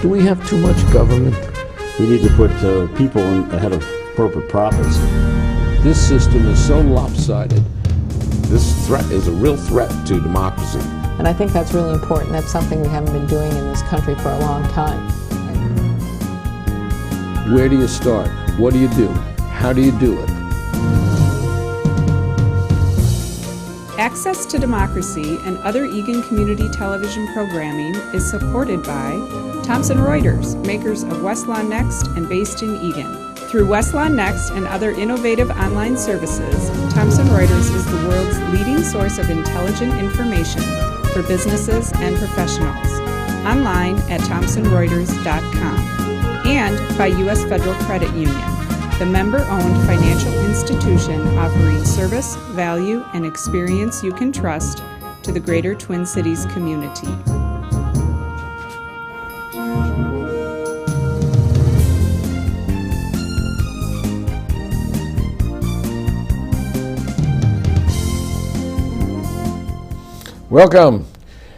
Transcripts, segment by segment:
Do we have too much government? We need to put people ahead of corporate profits. This system is so lopsided. This threat is a real threat to democracy. And I think that's really important. That's something we haven't been doing in this country for a long time. Where do you start? What do you do? How do you do it? Access to Democracy and other Eagan community television programming is supported by Thomson Reuters, makers of Westlaw Next and based in Eagan. Through Westlaw Next and other innovative online services, Thomson Reuters is the world's leading source of intelligent information for businesses and professionals. Online at thomsonreuters.com. And by U.S. Federal Credit Union, the member-owned financial institution offering service, value, and experience you can trust to the greater Twin Cities community. Welcome,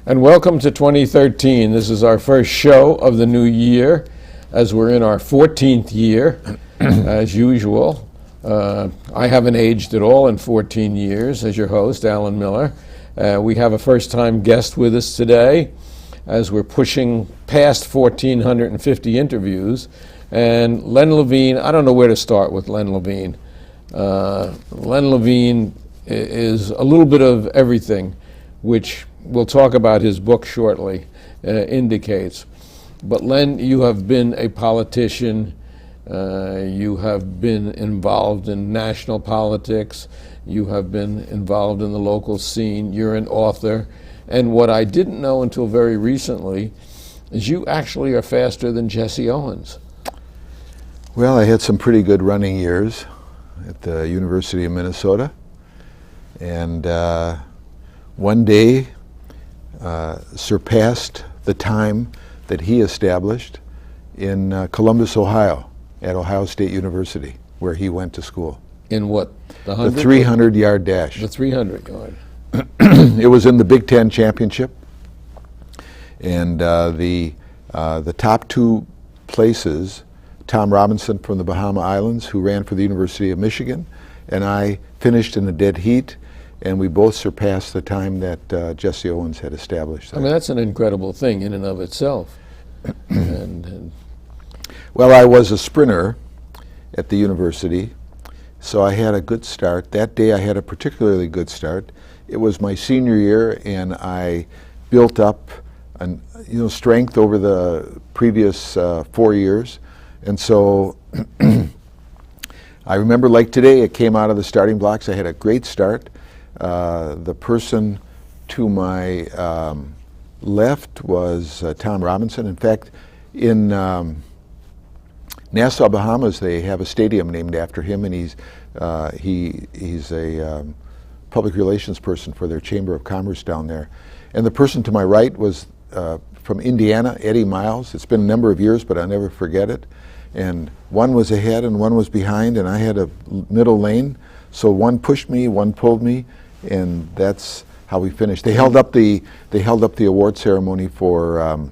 and welcome to 2013. This is our first show of the new year, as we're in our 14th year, as usual. I haven't aged at all in 14 years as your host, Alan Miller. We have a first-time guest with us today, as we're pushing past 1,450 interviews. And Len Levine, I don't know where to start with Len Levine. Len Levine is a little bit of everything, which we'll talk about his book shortly, indicates. But Len, you have been a politician, you have been involved in national politics, you have been involved in the local scene, you're an author, and what I didn't know until very recently is you actually are faster than Jesse Owens. Well, I had some pretty good running years at the University of Minnesota, and one day surpassed the time that he established in Columbus, Ohio, at Ohio State University, where he went to school. In what? The 300-yard dash. The 300-yard. It was in the Big Ten Championship, and the top two places, Tom Robinson from the Bahama Islands, who ran for the University of Michigan, and I finished in the dead heat, and we both surpassed the time that Jesse Owens had established. I mean, that's an incredible thing in and of itself. and Well, I was a sprinter at the university, so I had a good start. That day I had a particularly good start. It was my senior year, and I built up strength over the previous 4 years. And so I remember, like today, it came out of the starting blocks. I had a great start. The person to my left was Tom Robinson. In fact, in Nassau, Bahamas, they have a stadium named after him, and he's a public relations person for their Chamber of Commerce down there. And the person to my right was from Indiana, Eddie Miles. It's been a number of years, but I'll never forget it. And one was ahead and one was behind, and I had a middle lane. So one pushed me, one pulled me, and that's how we finished. They held up the award ceremony for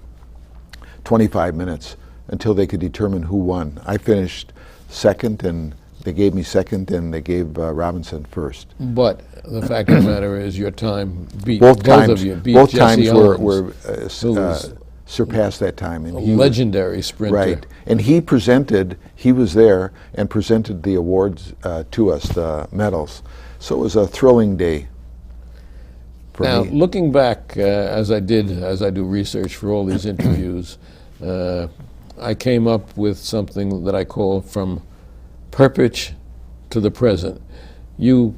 25 minutes until they could determine who won. I finished second, and they gave me second, and they gave Robinson first. But the fact of the matter is, your time beat both of you. Beat both Jesse times Owens, were surpassed that time. And a legendary sprinter. Right, and he was there and presented the awards to us, the medals. So it was a thrilling day for now, me. looking back, as I do research for all these interviews, I came up with something that I call From Perpich to the Present. You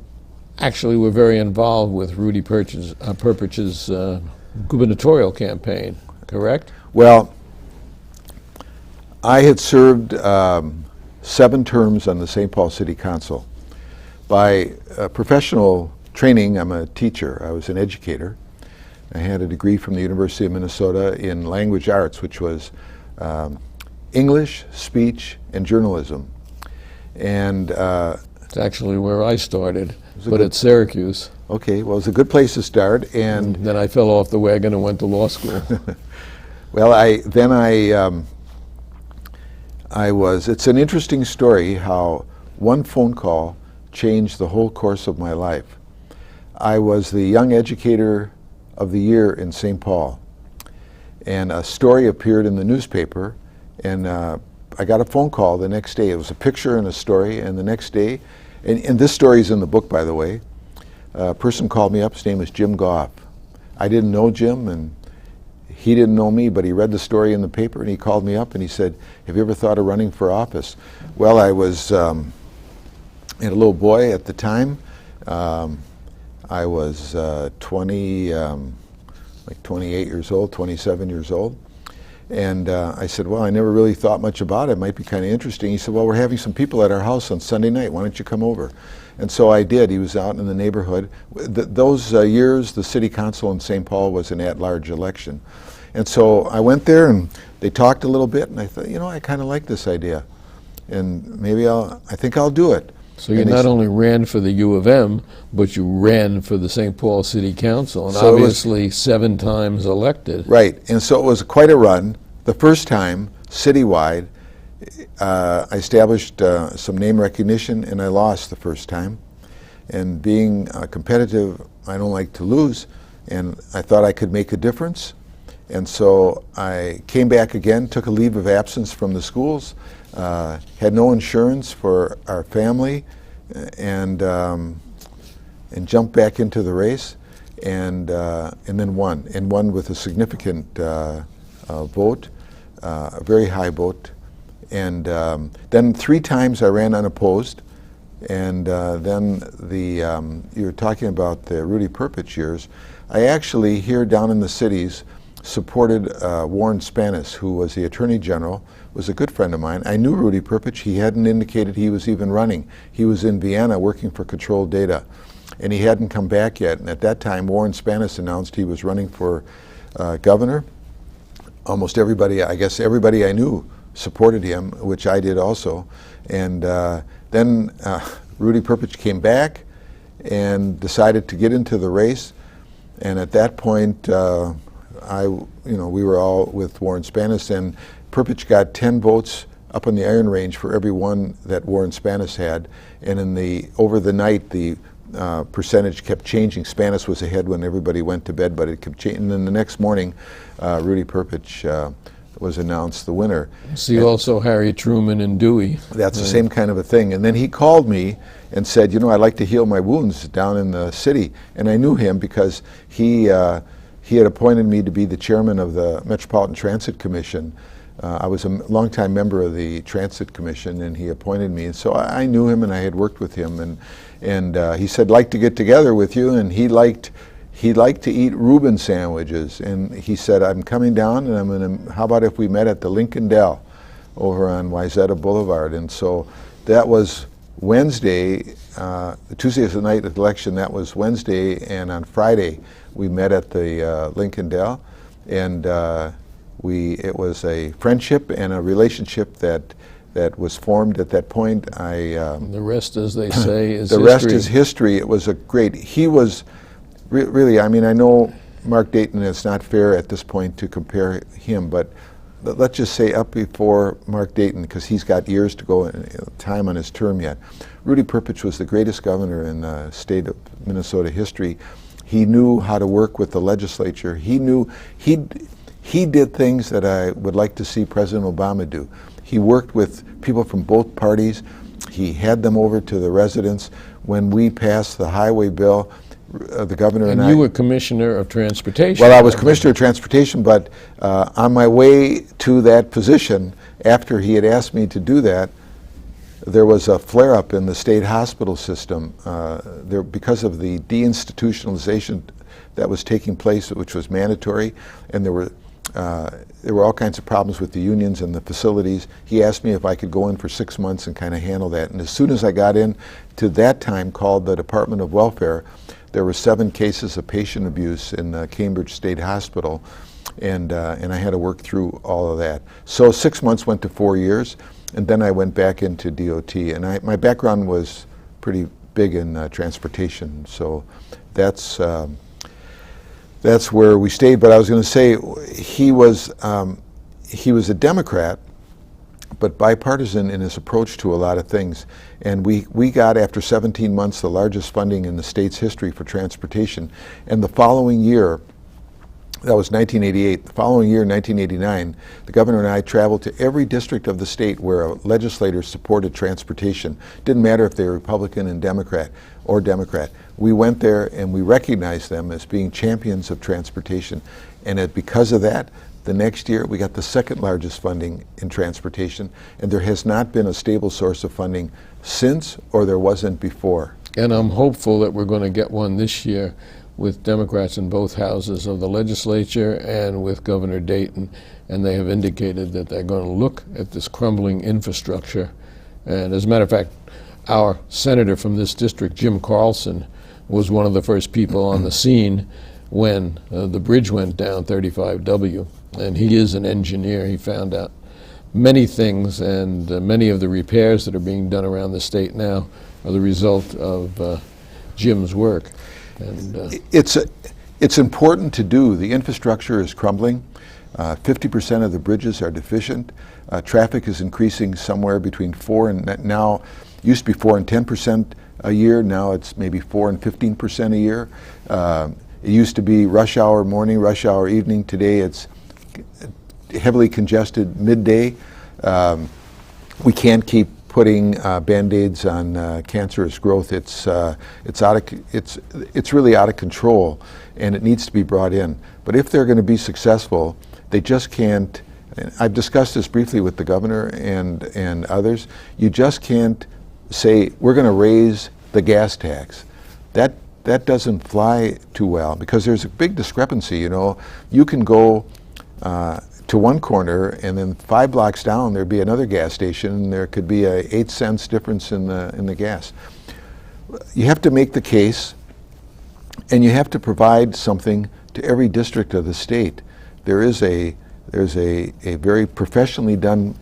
actually were very involved with Rudy Perpich's gubernatorial campaign, correct? Well, I had served 7 terms on the St. Paul City Council. By professional training, I'm a teacher. I was an educator. I had a degree from the University of Minnesota in language arts, which was English, speech, and journalism. And it's actually where I started, but at Syracuse. Okay, well, it's a good place to start. And then I fell off the wagon and went to law school. Well, it's an interesting story how one phone call changed the whole course of my life. I was the Young Educator of the Year in St. Paul, and a story appeared in the newspaper, and I got a phone call the next day. It was a picture and a story, and the next day, and this story is in the book, by the way, a person called me up. His name was Jim Goff. I didn't know Jim, and he didn't know me, but he read the story in the paper, and he called me up and he said, "Have you ever thought of running for office?" Well, I was a little boy at the time. I was 28 years old, 27 years old. And I said, well, I never really thought much about it. It might be kind of interesting. He said, well, we're having some people at our house on Sunday night. Why don't you come over? And so I did. He was out in the neighborhood. Those years, the city council in St. Paul was an at-large election. And so I went there, and they talked a little bit, and I thought, I kind of like this idea. And maybe I think I'll do it. So you not only ran for the U of M, but you ran for the St. Paul City Council, and So obviously 7 times elected. Right, and so it was quite a run. The first time, citywide, I established some name recognition, and I lost the first time. And being competitive, I don't like to lose, and I thought I could make a difference. And so I came back again, took a leave of absence from the schools, had no insurance for our family, and jumped back into the race, and then won with a significant vote, a very high vote. And then 3 times I ran unopposed, and then you were talking about the Rudy Perpich years. I actually, here down in the cities, supported Warren Spanis, who was the Attorney General, was a good friend of mine. I knew Rudy Perpich. He hadn't indicated he was even running. He was in Vienna working for Control Data, and he hadn't come back yet. And at that time, Warren Spanis announced he was running for governor. Almost everybody, I guess everybody I knew supported him, which I did also. And then Rudy Perpich came back and decided to get into the race. And at that point, we were all with Warren Spanis, and Perpich got 10 votes up on the Iron Range for every one that Warren Spanis had. And over the night, the percentage kept changing. Spanis was ahead when everybody went to bed, but it kept changing. And then the next morning, Rudy Perpich was announced the winner. See also Harry Truman and Dewey. That's the same kind of a thing. And then he called me and said, I'd like to heal my wounds down in the city. And I knew him because he had appointed me to be the chairman of the Metropolitan Transit Commission. I was a longtime member of the Transit Commission, and he appointed me. And so I knew him, and I had worked with him. And he said, like to get together with you. And he liked to eat Reuben sandwiches. And he said, I'm coming down, and how about if we met at the Lincoln Dell over on Wayzata Boulevard? And so that was Wednesday. Tuesday is the night of the election. That was Wednesday, and on Friday we met at the Lincoln Dell, and it was a friendship and a relationship that was formed at that point. The rest, as they say, is the history. rest is history. It was he was really, I know Mark Dayton, it's not fair at this point to compare him, but let's just say up before Mark Dayton, because he's got years to go, time on his term yet. Rudy Perpich was the greatest governor in the state of Minnesota history. He knew how to work with the legislature. He did things that I would like to see President Obama do. He worked with people from both parties. He had them over to the residents. When we passed the highway bill, the governor and I... You were Commissioner of Transportation. Well, I was Commissioner of Transportation, but on my way to that position, after he had asked me to do that, there was a flare-up in the state hospital system because of the deinstitutionalization that was taking place, which was mandatory, and there were all kinds of problems with the unions and the facilities. He asked me if I could go in for 6 months and kind of handle that. And as soon as I got in to that time called the Department of Welfare, there were 7 cases of patient abuse in Cambridge State Hospital, and I had to work through all of that. So 6 months went to 4 years, and then I went back into DOT. And my background was pretty big in transportation, so that's that's where we stayed. But I was going to say he was a Democrat, but bipartisan in his approach to a lot of things. And we got, after 17 months, the largest funding in the state's history for transportation. And the following year, that was 1988, the following year, 1989, the governor and I traveled to every district of the state where a legislator supported transportation. Didn't matter if they were Republican and Democrat or Democrat. We went there and we recognized them as being champions of transportation. And because of that, the next year we got the second largest funding in transportation, and there has not been a stable source of funding since, or there wasn't before. And I'm hopeful that we're going to get one this year with Democrats in both houses of the legislature and with Governor Dayton, and they have indicated that they're going to look at this crumbling infrastructure. And as a matter of fact, our senator from this district, Jim Carlson, was one of the first people on the scene when the bridge went down, 35W, and he is an engineer. He found out many things, and many of the repairs that are being done around the state now are the result of Jim's work. And it's important to do. The infrastructure is crumbling. 50% of the bridges are deficient. Traffic is increasing somewhere between 4 and now used to be 4 and 10% a year. Now it's maybe 4 and 15% a year. It used to be rush hour morning, rush hour evening. Today it's heavily congested midday. We can't keep putting Band-Aids on cancerous growth. It's really out of control, and it needs to be brought in. But if they're going to be successful, they just can't. And I've discussed this briefly with the governor and others. You just can't say we're going to raise the gas tax. That doesn't fly too well, because there's a big discrepancy. You know, you can go to one corner, and then 5 blocks down there'd be another gas station, and there could be a 8 cents difference in the gas. You have to make the case, and you have to provide something to every district of the state. There's a very professionally done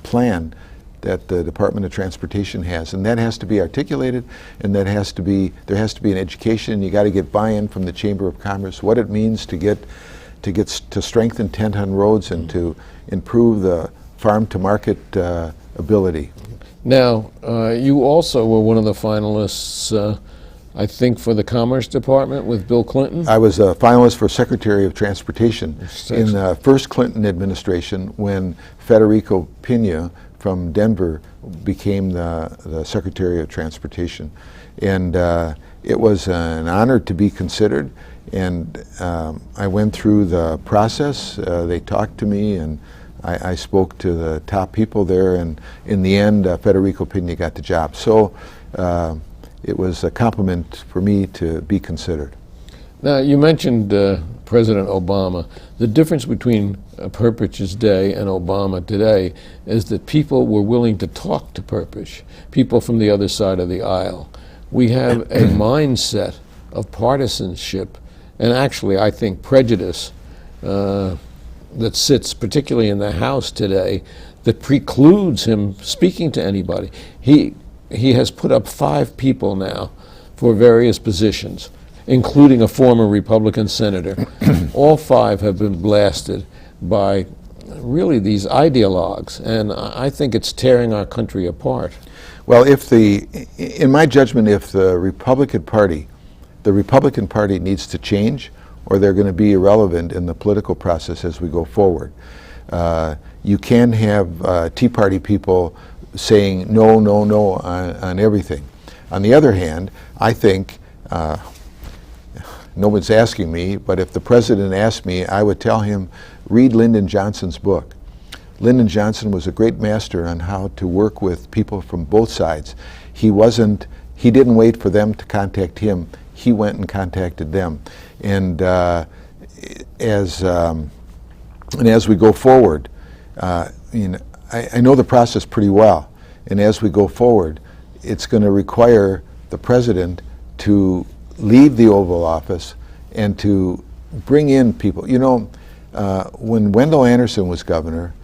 plan that the Department of Transportation has, and that has to be articulated, and there has to be an education. You got to get buy-in from the Chamber of Commerce, what it means to strengthen tent on roads and to improve the farm to market ability. now, you also were one of the finalists, I think, for the Commerce Department with Bill Clinton. I was a finalist for Secretary of Transportation in the first Clinton administration, when Federico Pena from Denver became the Secretary of Transportation. And it was an honor to be considered. And I went through the process. They talked to me, and I spoke to the top people there. And in the end, Federico Pena got the job. So it was a compliment for me to be considered. Now, you mentioned President Obama. The difference between Perpich's day and Obama today is that people were willing to talk to Perpich, people from the other side of the aisle. We have a mindset of partisanship, and actually, I think, prejudice that sits particularly in the House today that precludes him speaking to anybody. He has put up 5 people now for various positions, including a former Republican senator. All 5 have been blasted by really these ideologues, and I think it's tearing our country apart. Well, in my judgment, if the Republican Party needs to change, or they're going to be irrelevant in the political process as we go forward. You can have Tea Party people saying no, no, no on everything. On the other hand, I think, no one's asking me, but if the president asked me, I would tell him, read Lyndon Johnson's book. Lyndon Johnson was a great master on how to work with people from both sides. He didn't wait for them to contact him. He went and contacted them. And as we go forward, I know the process pretty well. And as we go forward, it's going to require the president to leave the Oval Office and to bring in people. You know, when Wendell Anderson was governor,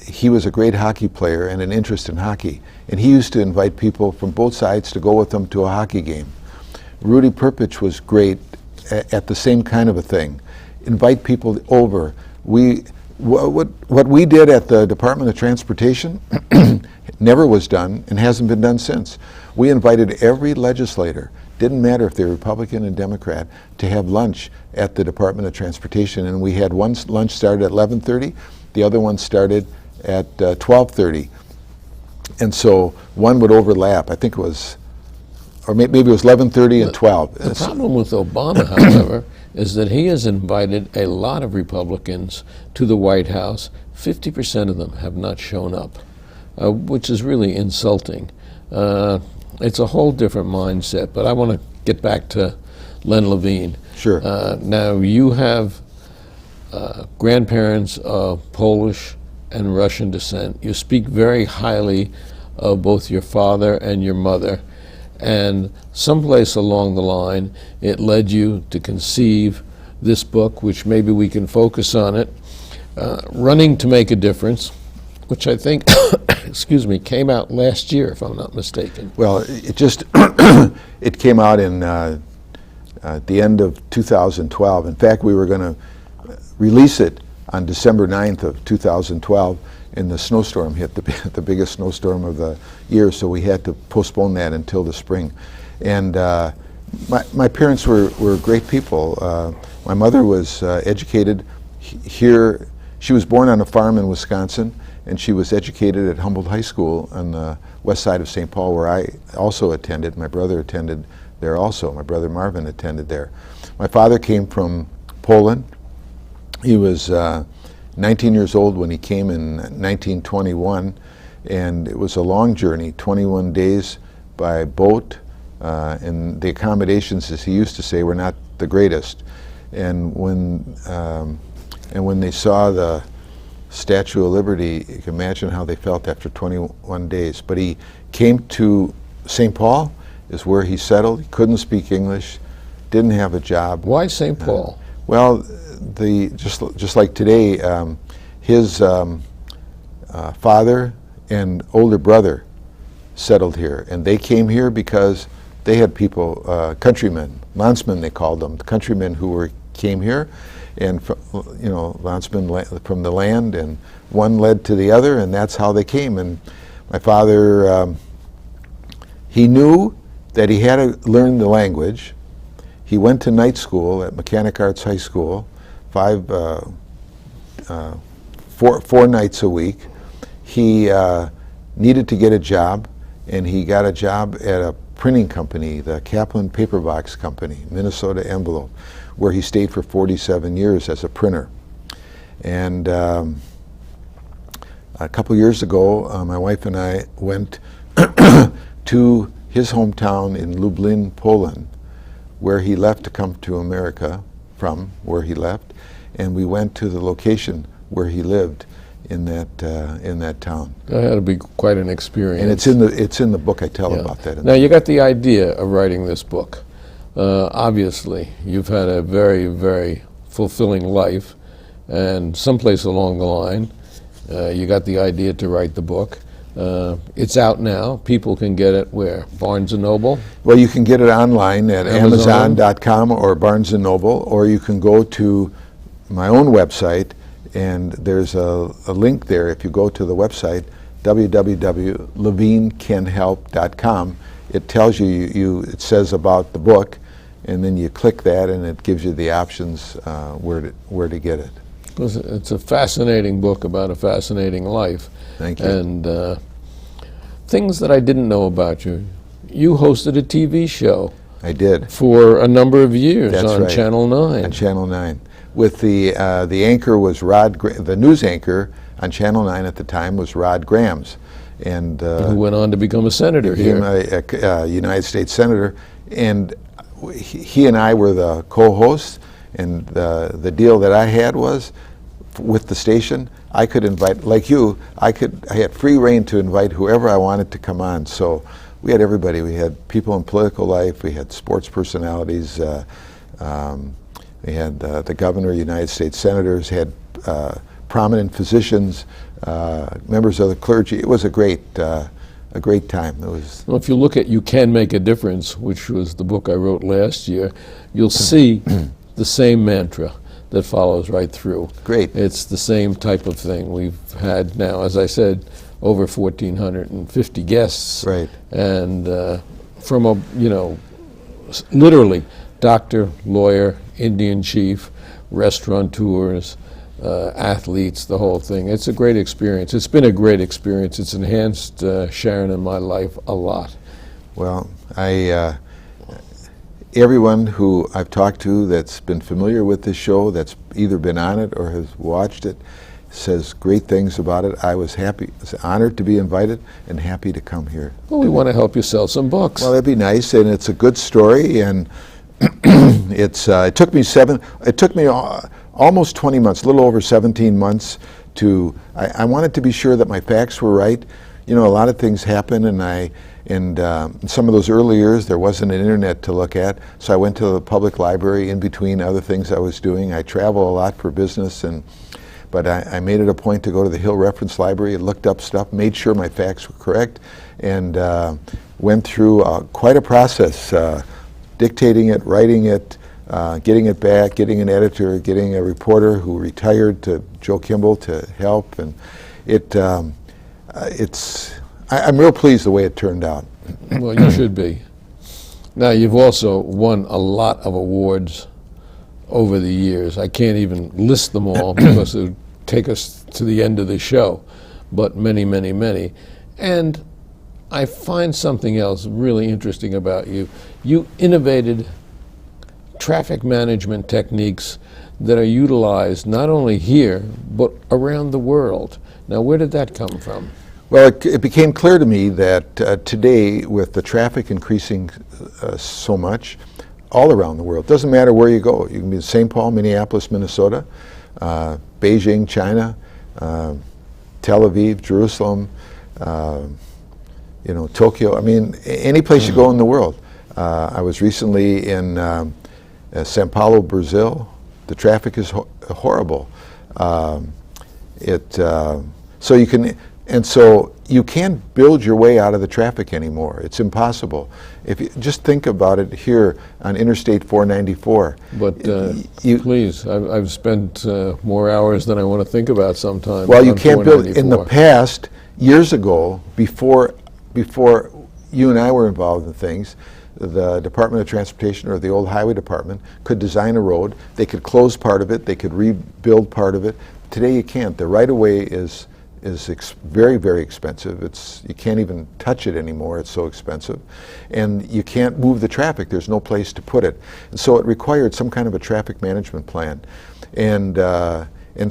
he was a great hockey player and an interest in hockey. And he used to invite people from both sides to go with him to a hockey game. Rudy Perpich was great at the same kind of a thing. Invite people over. What we did at the Department of Transportation never was done and hasn't been done since. We invited every legislator, didn't matter if they're Republican and Democrat, to have lunch at the Department of Transportation, and we had one lunch started at 11:30, the other one started at 12:30. And so one would overlap. I think it was, or maybe it was 11:30 and 12. The problem with Obama, however, is that he has invited a lot of Republicans to the White House. 50% of them have not shown up, which is really insulting. It's a whole different mindset, but I want to get back to Len Levine. Sure. Now, you have grandparents of Polish and Russian descent. You speak very highly of both your father and your mother, and someplace along the line it led you to conceive this book, which maybe we can focus on it, Running to Make a Difference, which I think excuse me, came out last year, if I'm not mistaken. Well, it just it came out in at the end of 2012. In fact, we were going to release it on December 9th of 2012, and the snowstorm hit, the biggest snowstorm of the year, so we had to postpone that until the spring. And my parents were great people. My mother was educated here. She was born on a farm in Wisconsin, and she was educated at Humboldt High School on the west side of St. Paul, where I also attended. My brother attended there also. My brother Marvin attended there. My father came from Poland. He was 19 years old when he came in 1921, and it was a long journey, 21 days by boat, and the accommodations, as he used to say, were not the greatest. And when they saw the Statue of Liberty, you can imagine how they felt after 21 days. But he came to St. Paul, is where he settled. He couldn't speak English, didn't have a job. Why St. Paul? Well, just like today, his father and older brother settled here, and they came here because they had people, countrymen, landsmen they called them, countrymen who came here, and landsmen from the land, and one led to the other, and that's how they came. And my father, he knew that he had to learn the language. He went to night school at Mechanic Arts High School, 4 nights a week. He needed to get a job, and he got a job at a printing company, the Kaplan Paperbox Company, Minnesota Envelope, where he stayed for 47 years as a printer. And a couple years ago, my wife and I went to his hometown in Lublin, Poland, where he left to come to America from, where he left, and we went to the location where he lived in that town. That had to be quite an experience. And it's in the book. I tell about that. Now, you got the idea of writing this book. Obviously, you've had a very, very fulfilling life, and someplace along the line, you got the idea to write the book. It's out now. People can get it where? Barnes & Noble? Well, you can get it online at Amazon.com or Barnes & Noble, or you can go to my own website, and there's a link there. If you go to the website, www.levinecanhelp.com, it tells you, it says about the book, and then you click that, and it gives you the options where to get it. It's a fascinating book about a fascinating life. Thank you. And things that I didn't know about you. You hosted a TV show. I did. For a number of years. That's on right. Channel 9. On Channel 9. With the anchor was the news anchor on Channel 9 at the time was Rod Grams. And who went on to become a senator here. A United States Senator. And he and I were the co-hosts, and the deal that I had was, with the station, I could invite, like you, I had free reign to invite whoever I wanted to come on. So we had everybody. We had people in political life, we had sports personalities, we had the governor, United States senators, had prominent physicians, members of the clergy. It was a great a great time. It was Well, if you look at You Can Make a Difference, which was the book I wrote last year, you'll see the same mantra that follows right through. great. It's the same type of thing. We've had now, as I said, over 1,450 guests. Right. And from a, literally doctor, lawyer, Indian chief, restaurateurs, athletes, the whole thing. It's a great experience. It's been a great experience. It's enhanced Sharon and my life a lot. Well, everyone who I've talked to that's been familiar with this show, that's either been on it or has watched it, says great things about it. I was honored to be invited and happy to come here. Well, we want to help you sell some books. Well, that'd be nice, and it's a good story, and it took me almost 20 months, a little over 17 months I wanted to be sure that my facts were right. A lot of things happen, and in some of those early years there wasn't an internet to look at, so I went to the public library in between other things I was doing. I travel a lot for business, but I made it a point to go to the Hill Reference Library and looked up stuff, made sure my facts were correct, and went through quite a process, dictating it, writing it, getting it back, getting an editor, getting a reporter who retired, to Joe Kimball, to help, and I'm real pleased the way it turned out. Well, you should be. Now, you've also won a lot of awards over the years. I can't even list them all because it would take us to the end of the show, but many, many, many. And I find something else really interesting about you. You innovated traffic management techniques that are utilized not only here, but around the world. Now, where did that come from? Well, it became clear to me that today, with the traffic increasing so much all around the world, doesn't matter where you go. You can be in St. Paul, Minneapolis, Minnesota, Beijing, China, Tel Aviv, Jerusalem, Tokyo. I mean, any place you go in the world. I was recently in Sao Paulo, Brazil. The traffic is horrible. So you can't build your way out of the traffic anymore. It's impossible. If you just think about it here on Interstate 494. But please, I've spent more hours than I want to think about sometimes. Well, you can't build. In the past, years ago, before you and I were involved in things, the Department of Transportation or the old Highway Department could design a road. They could close part of it. They could rebuild part of it. Today, you can't. The right-of-way is very, very expensive. You can't even touch it anymore. It's so expensive. And you can't move the traffic. There's no place to put it. And so it required some kind of a traffic management plan. And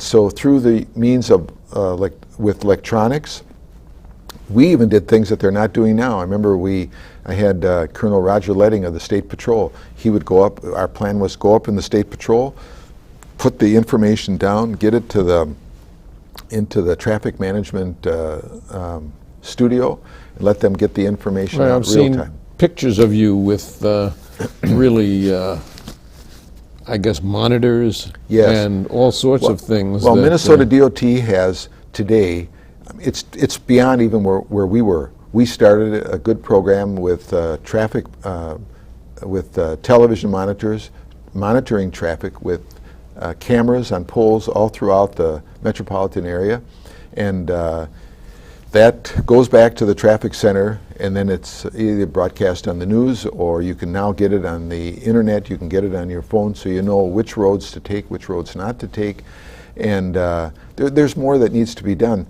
so through the means of, with electronics, we even did things that they're not doing now. I remember I had Colonel Roger Letting of the State Patrol. He would go up, our plan was go up in the State Patrol, put the information down, get it into the traffic management studio, and let them get the information out I've real seen time. pictures of you with really, I guess, monitors and all sorts of things. Well, Minnesota DOT has today, it's beyond even where we were. We started a good program with traffic, with television monitors, monitoring traffic with cameras on poles all throughout the metropolitan area, and that goes back to the traffic center, and then it's either broadcast on the news, or you can now get it on the internet. You can get it on your phone, so you know which roads to take, which roads not to take, and there's more that needs to be done.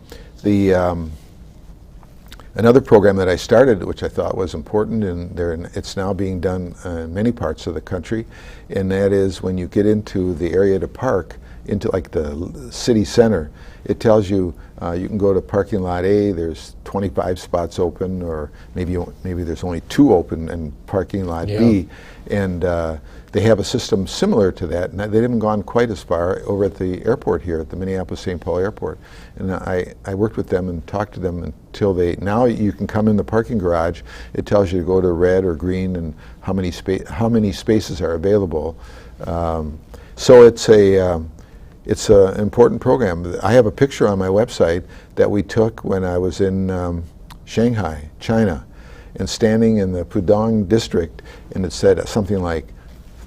Another program that I started, which I thought was important, and it's now being done in many parts of the country, and that is when you get into the area to park, into like the city center, it tells you you can go to parking lot A, there's 25 spots open, or maybe there's only 2 open in parking lot B, and they have a system similar to that, and they haven't gone quite as far over at the airport here, at the Minneapolis-St. Paul Airport. And I worked with them and talked to them until now you can come in the parking garage. It tells you to go to red or green and how many spaces are available. So it's an important program. I have a picture on my website that we took when I was in Shanghai, China, and standing in the Pudong district, and it said something like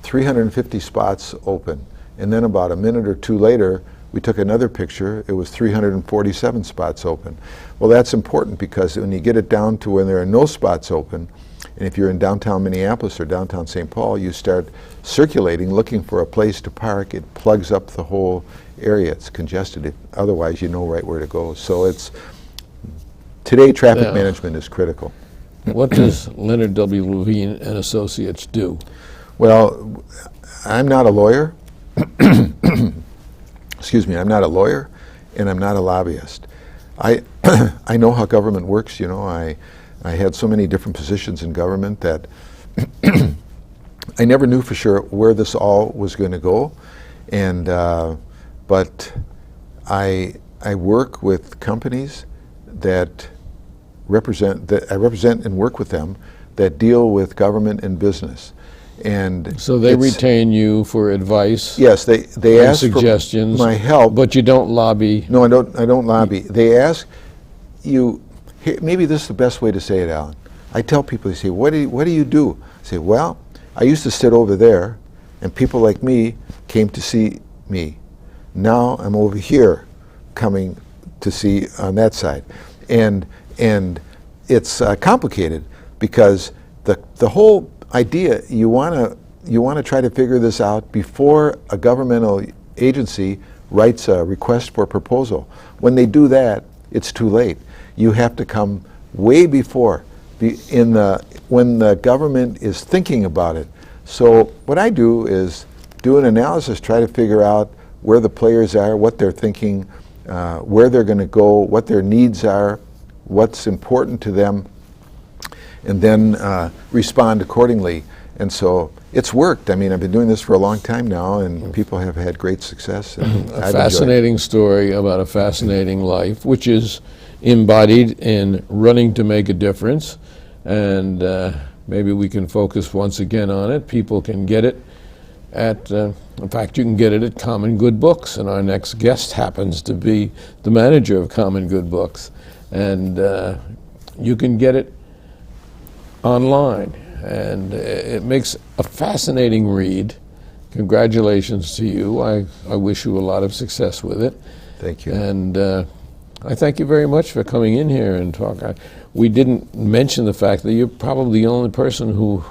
350 spots open. And then about a minute or two later, we took another picture. It was 347 spots open. Well, that's important because when you get it down to when there are no spots open, and if you're in downtown Minneapolis or downtown St. Paul, you start circulating, looking for a place to park. It plugs up the whole area. It's congested. Otherwise, you know right where to go. So today, traffic management is critical. What does Leonard W. Levine and Associates do? Well, I'm not a lawyer. Excuse me, I'm not a lawyer, and I'm not a lobbyist. I know how government works. You know, I had so many different positions in government that I never knew for sure where this all was going to go, and but I work with companies that I represent and work with them that deal with government and business. And so they retain you for advice. Yes, they ask suggestions, for my help, but you don't lobby. No, I don't lobby. They ask you. Maybe this is the best way to say it, Alan. I tell people, they say, "What do you do?" I say, "Well, I used to sit over there, and people like me came to see me. Now I'm over here, coming to see on that side, and it's complicated because the whole idea, you want to try to figure this out before a governmental agency writes a request for proposal. When they do that, it's too late. You have to come way before, when the government is thinking about it. So what I do is do an analysis, try to figure out where the players are, what they're thinking, where they're going to go, what their needs are, what's important to them, and then respond accordingly. And so it's worked. I mean, I've been doing this for a long time now, and people have had great success. And a fascinating story about a fascinating life, which is embodied in running to make a difference. And maybe we can focus once again on it. People can get it at, in fact, you can get it at Common Good Books. And our next guest happens to be the manager of Common Good Books. And you can get it online, and it makes a fascinating read. Congratulations to you. I wish you a lot of success with it. Thank you. And I thank you very much for coming in here and talk. We didn't mention the fact that you're probably the only person who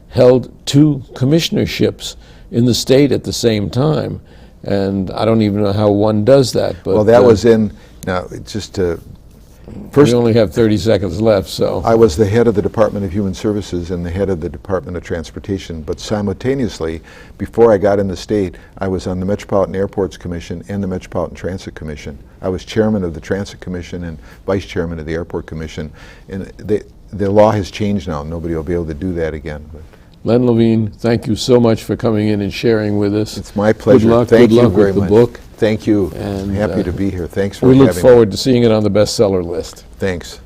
held 2 commissionerships in the state at the same time, and I don't even know how one does that. But well, that was now just to we only have 30 seconds left, so. I was the head of the Department of Human Services and the head of the Department of Transportation, but simultaneously, before I got in the state, I was on the Metropolitan Airports Commission and the Metropolitan Transit Commission. I was chairman of the Transit Commission and vice chairman of the Airport Commission, and the law has changed now. Nobody will be able to do that again. But Len Levine, thank you so much for coming in and sharing with us. it's my pleasure. Good luck. Thank Good you luck very with much. the book. Thank you. And, I'm happy to be here. Thanks for We having look me. forward to seeing it on the bestseller list. Thanks.